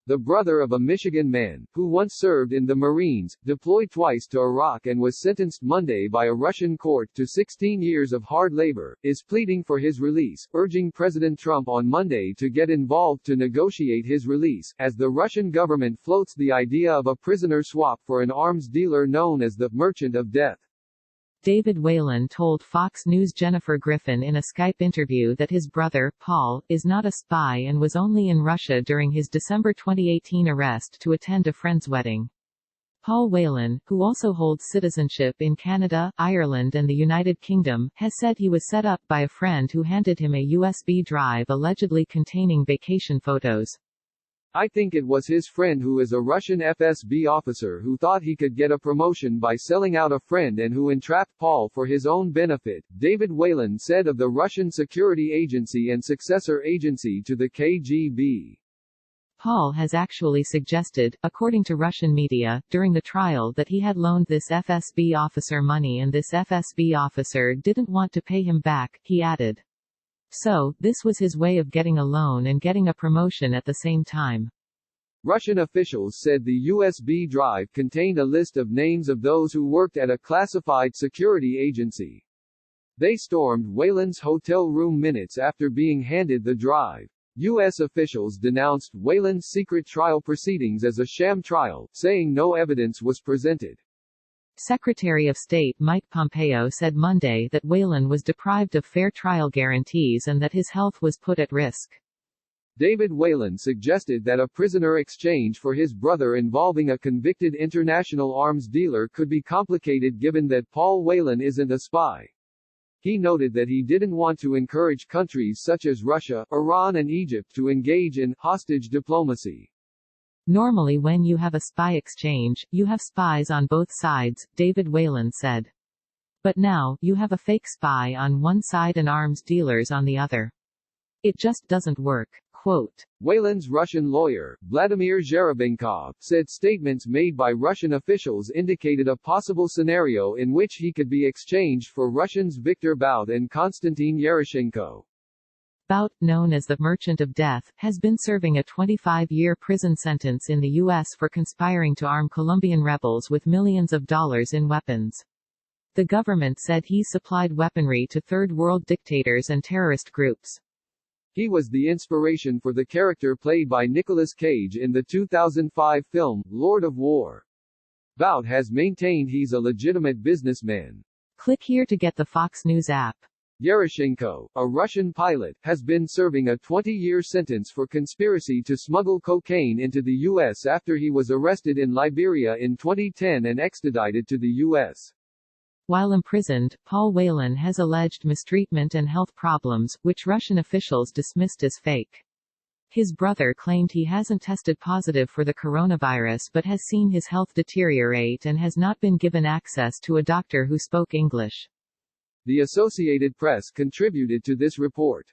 the brother of a Michigan man, who once served in the Marines, deployed twice to Iraq and was sentenced Monday by a Russian court to 16 years of hard labor, is pleading for his release, urging President Trump on Monday to get involved to negotiate his release, as the Russian government floats the idea of a prisoner swap for an arms dealer known as the Merchant of Death. David Whelan told Fox News' Jennifer Griffin in a Skype interview that his brother, Paul, is not a spy and was only in Russia during his December 2018 arrest to attend a friend's wedding. Paul Whelan, who also holds citizenship in Canada, Ireland and the United Kingdom, has said he was set up by a friend who handed him a USB drive allegedly containing vacation photos. I think it was his friend who is a Russian FSB officer who thought he could get a promotion by selling out a friend and who entrapped Paul for his own benefit, David Whelan said of the Russian security agency and successor agency to the KGB. Paul has actually suggested, according to Russian media, during the trial that he had loaned this FSB officer money and this FSB officer didn't want to pay him back, he added. So, this was his way of getting a loan and getting a promotion at the same time. Russian officials said the USB drive contained a list of names of those who worked at a classified security agency. They stormed Whelan's hotel room minutes after being handed the drive. U.S. officials denounced Whelan's secret trial proceedings as a sham trial, saying no evidence was presented. Secretary of State Mike Pompeo said Monday that Whelan was deprived of fair trial guarantees and that his health was put at risk. David Whelan suggested that a prisoner exchange for his brother involving a convicted international arms dealer could be complicated given that Paul Whelan isn't a spy. He noted that he didn't want to encourage countries such as Russia, Iran and Egypt to engage in hostage diplomacy. Normally when you have a spy exchange, you have spies on both sides, David Whelan said. But now, you have a fake spy on one side and arms dealers on the other. It just doesn't work. Quote. Whelan's Russian lawyer, Vladimir Zherebenkov, said statements made by Russian officials indicated a possible scenario in which he could be exchanged for Russians Viktor Bout and Konstantin Yeroshenko. Bout, known as the Merchant of Death, has been serving a 25-year prison sentence in the U.S. for conspiring to arm Colombian rebels with millions of dollars in weapons. The government said he supplied weaponry to Third World dictators and terrorist groups. He was the inspiration for the character played by Nicolas Cage in the 2005 film, Lord of War. Bout has maintained he's a legitimate businessman. Click here to get the Fox News app. Yeroshenko, a Russian pilot, has been serving a 20-year sentence for conspiracy to smuggle cocaine into the U.S. after he was arrested in Liberia in 2010 and extradited to the U.S. While imprisoned, Paul Whelan has alleged mistreatment and health problems, which Russian officials dismissed as fake. His brother claimed he hasn't tested positive for the coronavirus but has seen his health deteriorate and has not been given access to a doctor who spoke English. The Associated Press contributed to this report.